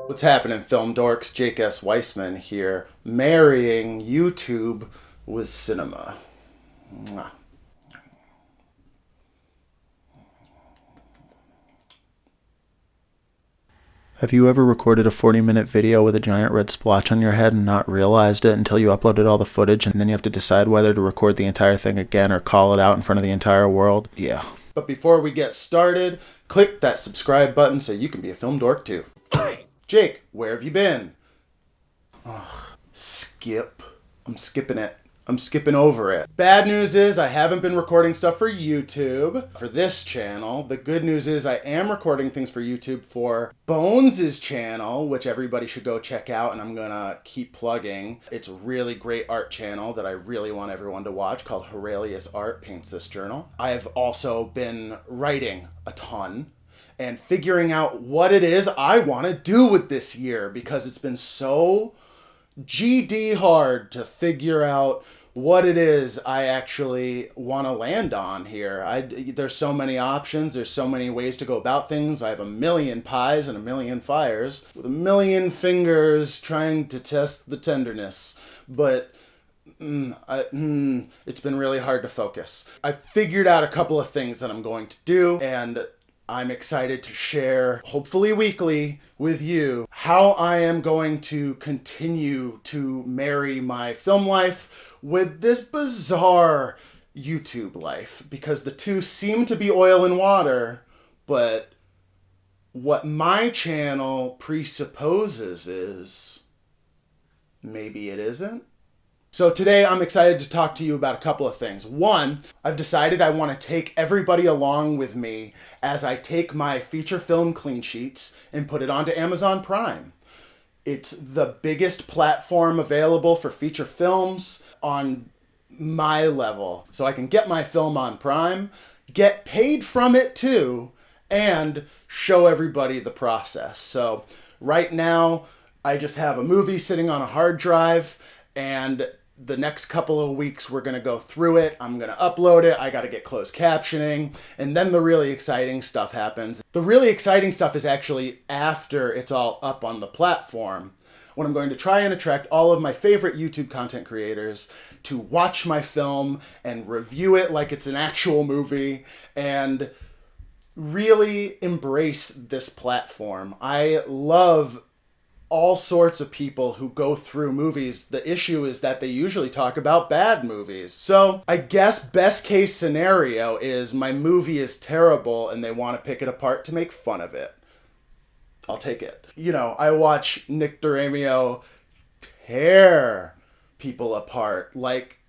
What's happening, film dorks? Jake S. Weissman here, marrying YouTube with cinema. Mwah. Have you ever recorded a 40-minute video with a giant red splotch on your head and not realized it until you uploaded all the footage and then you have to decide whether to record the entire thing again or call it out in front of the entire world? Yeah. But before we get started, click that subscribe button so you can be a film dork too. Jake, where have you been? Skip. I'm skipping it. I'm skipping over it. Bad news is I haven't been recording stuff for YouTube, for this channel. The good news is I am recording things for YouTube for Bones' channel, which everybody should go check out, and I'm gonna keep plugging. It's a really great art channel that I really want everyone to watch called Horalius Art Paints This Journal. I have also been writing a ton and figuring out what it is I want to do with this year, because it's been so GD hard to figure out what it is I actually want to land on here. There's so many options. There's so many ways to go about things. I have a million pies and a million fires with a million fingers trying to test the tenderness. But it's been really hard to focus. I figured out a couple of things that I'm going to do, and I'm excited to share, hopefully weekly, with you how I am going to continue to marry my film life with this bizarre YouTube life, because the two seem to be oil and water, but what my channel presupposes is maybe it isn't. So today I'm excited to talk to you about a couple of things. One, I've decided I want to take everybody along with me as I take my feature film clean sheets and put it onto Amazon Prime. It's the biggest platform available for feature films on my level. So I can get my film on Prime, get paid from it too, and show everybody the process. So right now I just have a movie sitting on a hard drive, and the next couple of weeks we're going to go through it. I'm going to upload it. I got to get closed captioning. And then the really exciting stuff happens. The really exciting stuff is actually after it's all up on the platform, when I'm going to try and attract all of my favorite YouTube content creators to watch my film and review it like it's an actual movie and really embrace this platform. I love all sorts of people who go through movies. The issue is that they usually talk about bad movies. So I guess best case scenario is my movie is terrible and they want to pick it apart to make fun of it. I'll take it. You know, I watch Nick D'Aramio tear people apart like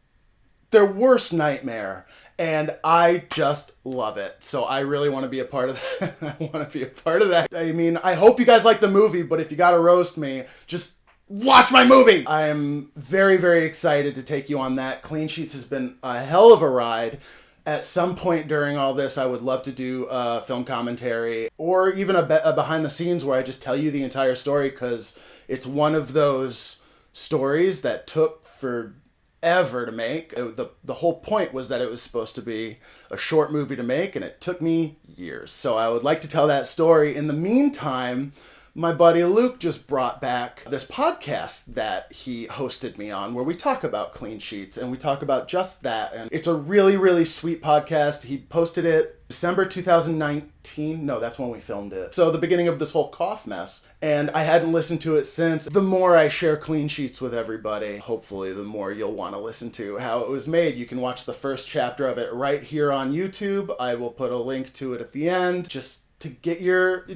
their worst nightmare, and I just love it. So I really want to be a part of that. I want to be a part of that. I mean, I hope you guys like the movie, but if you gotta roast me, just watch my movie! I am very, very excited to take you on that. Clean Sheets has been a hell of a ride. At some point during all this, I would love to do a film commentary or even a behind the scenes where I just tell you the entire story, because it's one of those stories that took forever to make. The whole point was that it was supposed to be a short movie to make, and it took me years. So I would like to tell that story. In the meantime, my buddy Luke just brought back this podcast that he hosted me on where we talk about clean sheets and we talk about just that. And it's a really, really sweet podcast. He posted it December 2019. No, that's when we filmed it. So the beginning of this whole cough mess. And I hadn't listened to it since. The more I share clean sheets with everybody, hopefully the more you'll want to listen to how it was made. You can watch the first chapter of it right here on YouTube. I will put a link to it at the end just to get your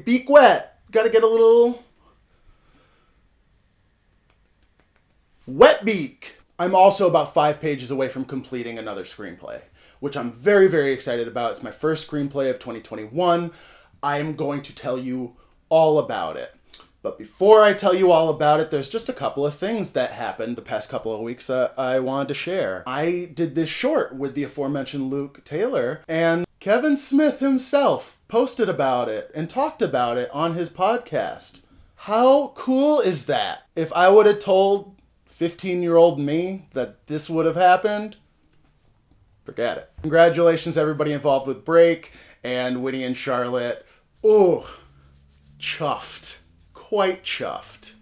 beak wet. Got to get a little wet beak. I'm also about 5 pages away from completing another screenplay, which I'm very, very excited about. It's my first screenplay of 2021. I'm going to tell you all about it. But before I tell you all about it, there's just a couple of things that happened the past couple of weeks that I wanted to share. I did this short with the aforementioned Luke Taylor, and Kevin Smith himself posted about it and talked about it on his podcast. How cool is that? If I would have told 15-year-old me that this would have happened, forget it. Congratulations everybody involved with Break and Winnie and Charlotte. Oh, chuffed. quite chuffed.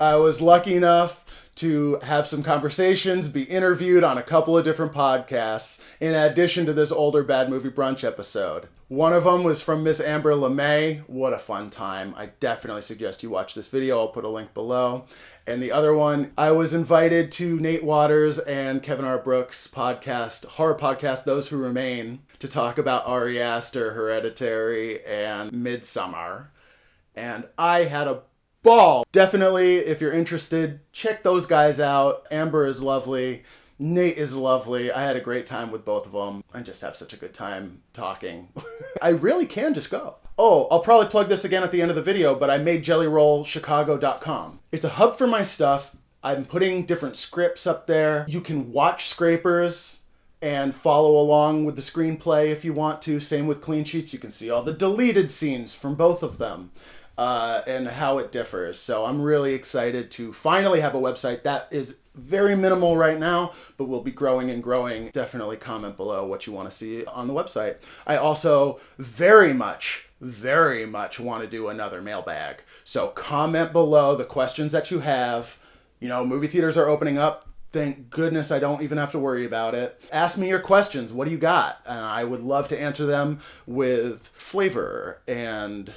I was lucky enough to have some conversations, be interviewed on a couple of different podcasts, in addition to this older Bad Movie Brunch episode. One of them was from Miss Amber LeMay. What a fun time. I definitely suggest you watch this video. I'll put a link below. And the other one, I was invited to Nate Waters and Kevin R. Brooks' podcast, horror podcast, Those Who Remain, to talk about Ari Aster, Hereditary, and Midsommar. And I had a ball. Definitely, if you're interested, check those guys out. Amber is lovely. Nate is lovely. I had a great time with both of them. I just have such a good time talking. I really can just go. Oh, I'll probably plug this again at the end of the video, but I made jellyrollchicago.com. It's a hub for my stuff. I'm putting different scripts up there. You can watch scrapers and follow along with the screenplay if you want to. Same with clean sheets. You can see all the deleted scenes from both of them. And how it differs. So I'm really excited to finally have a website that is very minimal right now, but will be growing and growing. Definitely comment below what you want to see on the website. I also very much want to do another mailbag. So comment below the questions that you have. You know, movie theaters are opening up. Thank goodness I don't even have to worry about it. Ask me your questions. What do you got? And I would love to answer them with flavor and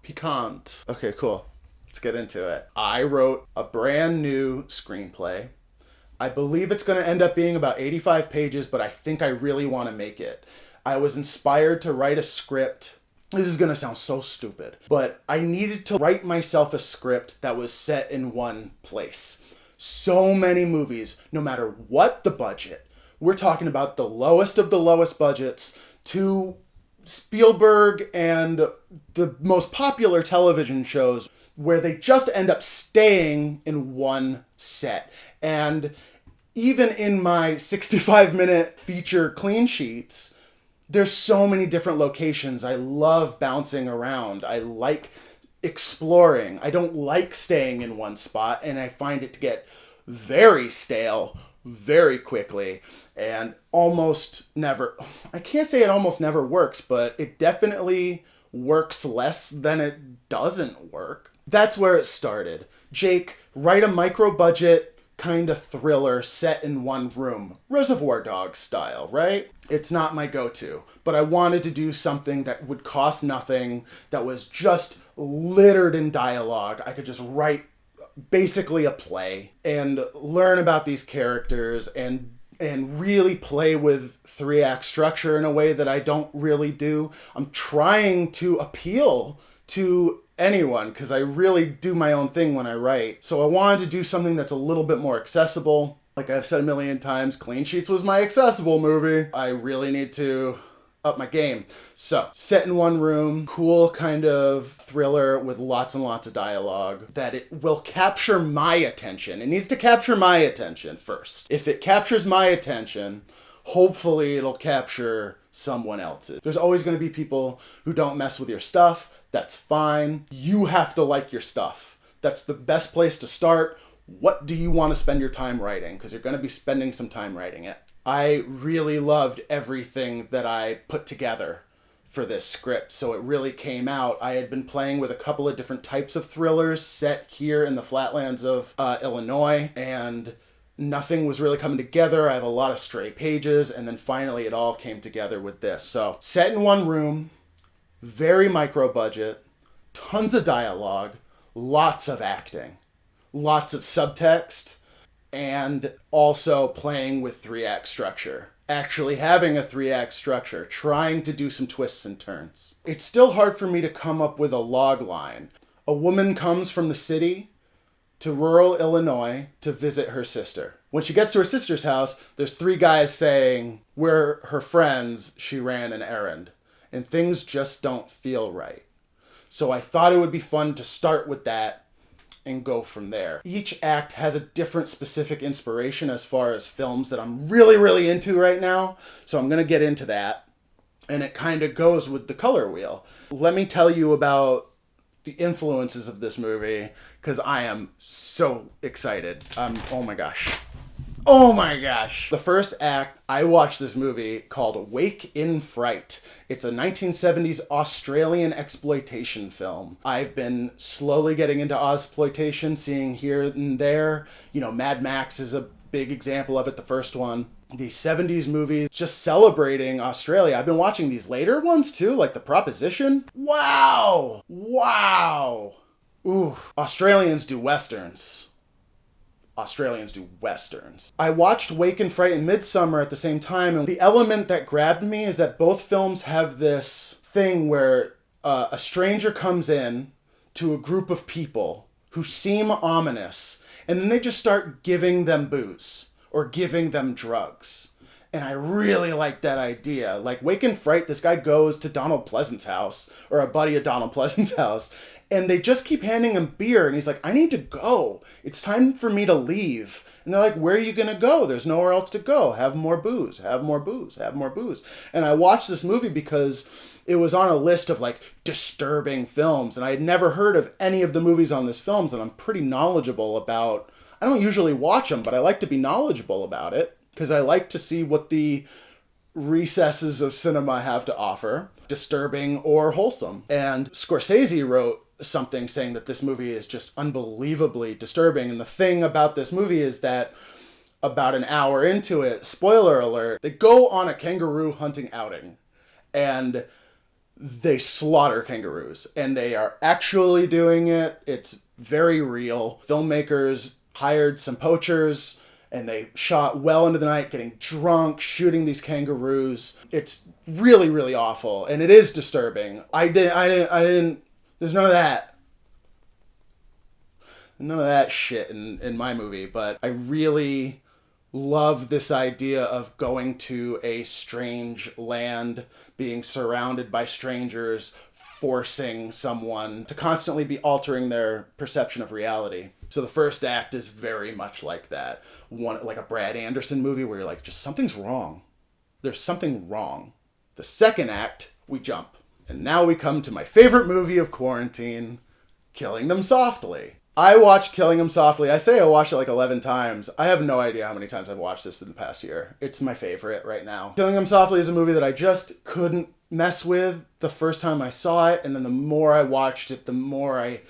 piquant. Okay, cool. Let's get into it. I wrote a brand new screenplay. I believe it's going to end up being about 85 pages, but I think I really want to make it. I was inspired to write a script. This is going to sound so stupid, but I needed to write myself a script that was set in one place. So many movies, no matter what the budget, we're talking about the lowest of the lowest budgets to Spielberg and the most popular television shows where they just end up staying in one set. And even in my 65-minute feature clean sheets, there's so many different locations. I love bouncing around. I like exploring. I don't like staying in one spot, and I find it to get very stale very quickly and almost never, I can't say it almost never works, but it definitely works less than it doesn't work. That's where it started. Jake, write a micro-budget kind of thriller set in one room. Reservoir Dogs style, right? It's not my go-to, but I wanted to do something that would cost nothing, that was just littered in dialogue. I could just write basically a play and learn about these characters and really play with 3-act structure in a way that I don't really do. I'm trying to appeal to anyone because I really do my own thing when I write. So I wanted to do something that's a little bit more accessible. Like I've said a million times, Clean Sheets was my accessible movie. I really need to up my game. So, set in one room, cool kind of thriller with lots and lots of dialogue that it will capture my attention. It needs to capture my attention first. If it captures my attention, hopefully it'll capture someone else's. There's always going to be people who don't mess with your stuff. That's fine. You have to like your stuff. That's the best place to start. What do you want to spend your time writing? Because you're going to be spending some time writing it. I really loved everything that I put together for this script, so it really came out. I had been playing with a couple of different types of thrillers set here in the flatlands of Illinois, and nothing was really coming together. I have a lot of stray pages, and then finally it all came together with this. So, set in one room, very micro budget, tons of dialogue, lots of acting, lots of subtext, and also playing with 3-act structure. Actually having a 3-act structure, trying to do some twists and turns. It's still hard for me to come up with a log line. A woman comes from the city to rural Illinois to visit her sister. When she gets to her sister's house, there's 3 guys saying, we're her friends, she ran an errand. And things just don't feel right. So I thought it would be fun to start with that and go from there. Each act has a different specific inspiration as far as films that I'm really, really into right now. So I'm going to get into that. And it kind of goes with the color wheel. Let me tell you about the influences of this movie because I am so excited. Oh my gosh. Oh my gosh. The first act, I watched this movie called Wake in Fright. It's a 1970s Australian exploitation film. I've been slowly getting into Ozploitation, seeing here and there. You know, Mad Max is a big example of it, the first one. These 70s movies just celebrating Australia. I've been watching these later ones too, like The Proposition. Wow! Wow! Ooh, Australians do westerns. Australians do westerns. I watched Wake in Fright and Midsummer at the same time, and the element that grabbed me is that both films have this thing where a stranger comes in to a group of people who seem ominous, and then they just start giving them booze or giving them drugs. And I really like that idea. Like, Wake in Fright, this guy goes to Donald Pleasant's house, or a buddy of Donald Pleasant's house, and they just keep handing him beer, and he's like, I need to go. It's time for me to leave. And they're like, where are you going to go? There's nowhere else to go. Have more booze, have more booze, have more booze. And I watched this movie because it was on a list of like disturbing films, and I had never heard of any of the movies on this films, and I'm pretty knowledgeable about, I don't usually watch them, but I like to be knowledgeable about it because I like to see what the recesses of cinema have to offer, disturbing or wholesome. And Scorsese wrote something saying that this movie is just unbelievably disturbing. And the thing about this movie is that about an hour into it, spoiler alert, they go on a kangaroo hunting outing and they slaughter kangaroos, and they are actually doing it. It's very real. Filmmakers hired some poachers and they shot well into the night, getting drunk, shooting these kangaroos. It's really, really awful, and it is disturbing. I didn't. There's none of that. None of that shit in my movie, but I really love this idea of going to a strange land, being surrounded by strangers, forcing someone to constantly be altering their perception of reality. So the first act is very much like that. One, like a Brad Anderson movie where you're like, just something's wrong. There's something wrong. The second act, we jump. And now we come to my favorite movie of quarantine, Killing Them Softly. I watched Killing Them Softly. I say I watched it like 11 times. I have no idea how many times I've watched this in the past year. It's my favorite right now. Killing Them Softly is a movie that I just couldn't mess with the first time I saw it, and then the more I watched it, the more I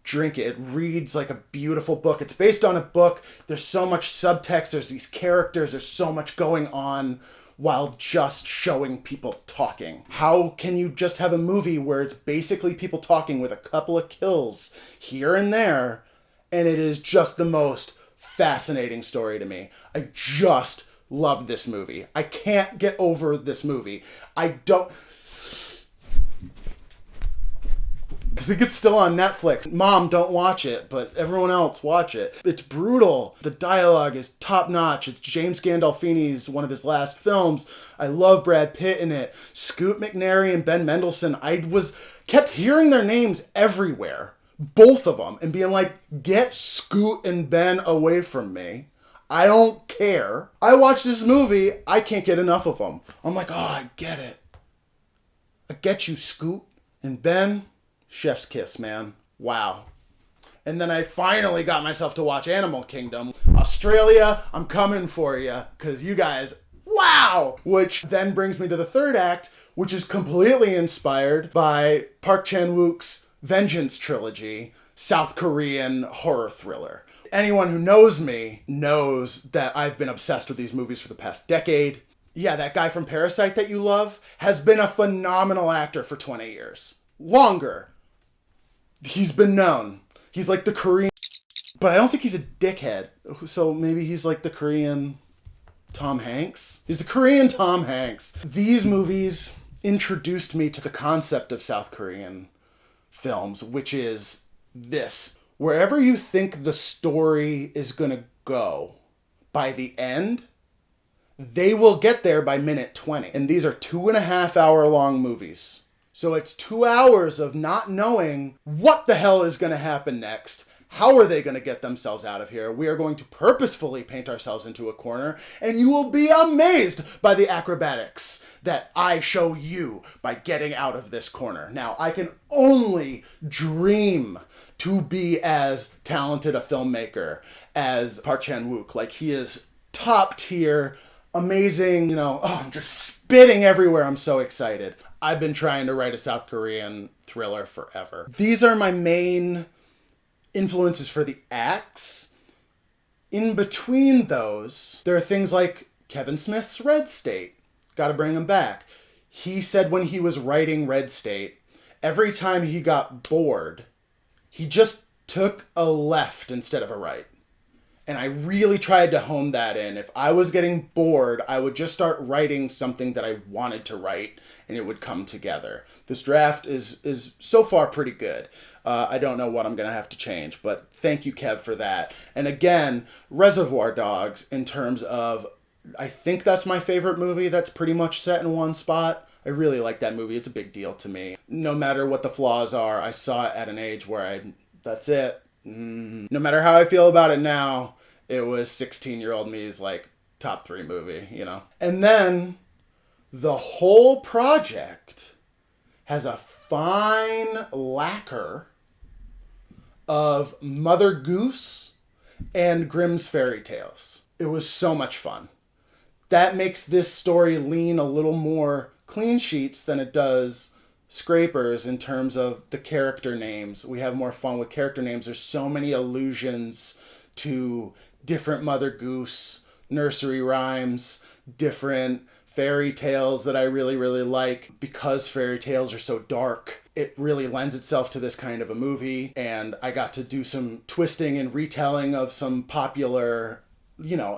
drink it. It reads like a beautiful book. It's based on a book. There's so much subtext. There's these characters. There's so much going on while just showing people talking. How can you just have a movie where it's basically people talking with a couple of kills here and there, and it is just the most fascinating story to me? I just love this movie. I can't get over this movie. I think it's still on Netflix. Mom, don't watch it, but everyone else watch it. It's brutal. The dialogue is top notch. It's James Gandolfini's one of his last films. I love Brad Pitt in it. Scoot McNairy and Ben Mendelsohn. Kept hearing their names everywhere. Both of them. And being like, get Scoot and Ben away from me. I don't care. I watch this movie. I can't get enough of them. I'm like, oh, I get it. I get you, Scoot. And Ben, chef's kiss, man. Wow. And then I finally got myself to watch Animal Kingdom. Australia, I'm coming for you, because you guys, wow! Which then brings me to the third act, which is completely inspired by Park Chan-wook's Vengeance trilogy, South Korean horror thriller. Anyone who knows me knows that I've been obsessed with these movies for the past decade. Yeah, that guy from Parasite that you love has been a phenomenal actor for 20 years. Longer. He's been known. He's like the Korean, but I don't think he's a dickhead. So maybe he's like the Korean Tom Hanks. He's the Korean Tom Hanks. These movies introduced me to the concept of South Korean films, which is this. Wherever you think the story is going to go, by the end, they will get there by minute 20. And these are 2.5 hour long movies. So it's 2 hours of not knowing what the hell is going to happen next. How are they going to get themselves out of here? We are going to purposefully paint ourselves into a corner, and you will be amazed by the acrobatics that I show you by getting out of this corner. Now, I can only dream to be as talented a filmmaker as Park Chan-wook. Like, he is top tier, amazing, I'm just spitting everywhere. I'm so excited. I've been trying to write a South Korean thriller forever. These are my main influences for the acts. In between those, there are things like Kevin Smith's Red State. Gotta bring him back. He said when he was writing Red State, every time he got bored, he just took a left instead of a right. And I really tried to hone that in. If I was getting bored, I would just start writing something that I wanted to write, and it would come together. This draft is so far pretty good. I don't know what I'm going to have to change, but thank you, Kev, for that. And again, Reservoir Dogs, in terms of, I think that's my favorite movie that's pretty much set in one spot. I really like that movie. It's a big deal to me. No matter what the flaws are, I saw it at an age where that's it. No matter how I feel about it now, it was 16-year-old me's like top 3 movie, And then the whole project has a fine lacquer of Mother Goose and Grimm's Fairy Tales. It was so much fun. That makes this story lean a little more clean sheets than it does Scrapers in terms of the character names. We have more fun with character names. There's so many allusions to different Mother Goose nursery rhymes, different fairy tales that I really, really like. Because fairy tales are so dark, it really lends itself to this kind of a movie. And I got to do some twisting and retelling of some popular,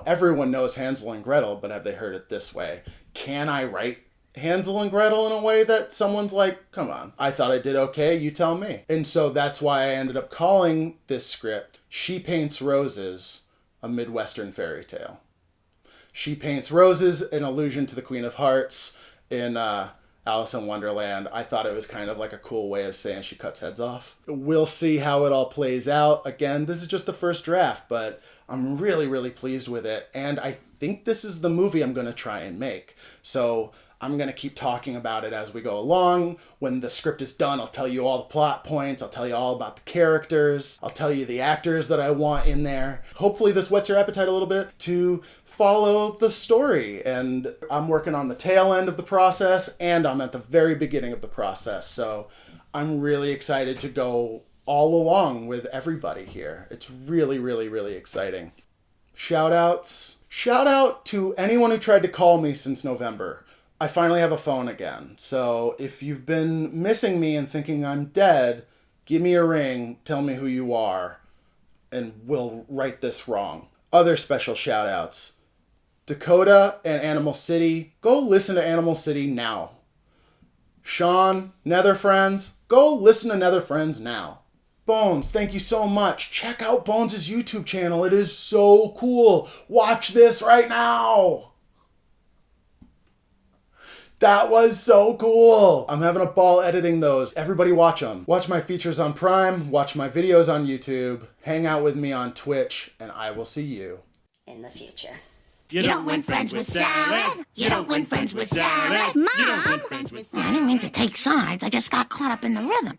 everyone knows Hansel and Gretel, but have they heard it this way? Can I write Hansel and Gretel in a way that someone's like, come on, I thought I did okay, you tell me. And so that's why I ended up calling this script She Paints Roses, a Midwestern Fairy Tale. She paints roses, an allusion to the Queen of Hearts in Alice in Wonderland. I thought it was kind of like a cool way of saying she cuts heads off. We'll see how it all plays out. Again, this is just the first draft, but I'm really, really pleased with it. And I think this is the movie I'm going to try and make. So I'm going to keep talking about it as we go along. When the script is done, I'll tell you all the plot points. I'll tell you all about the characters. I'll tell you the actors that I want in there. Hopefully this whets your appetite a little bit to follow the story. And I'm working on the tail end of the process, and I'm at the very beginning of the process. So I'm really excited to go all along with everybody here. It's really, really, really exciting. Shout outs. Shout out to anyone who tried to call me since November. I finally have a phone again. So if you've been missing me and thinking I'm dead, give me a ring, tell me who you are, and we'll right this wrong. Other special shout outs. Dakota and Animal City, go listen to Animal City now. Sean, Nether Friends, go listen to Nether Friends now. Bones, thank you so much. Check out Bones' YouTube channel. It is so cool. Watch this right now. That was so cool. I'm having a ball editing those. Everybody watch them. Watch my features on Prime. Watch my videos on YouTube. Hang out with me on Twitch. And I will see you in the future. You don't win friends with salad. You don't win friends with salad. Mom! You don't win friends with salad. I didn't mean to take sides. I just got caught up in the rhythm.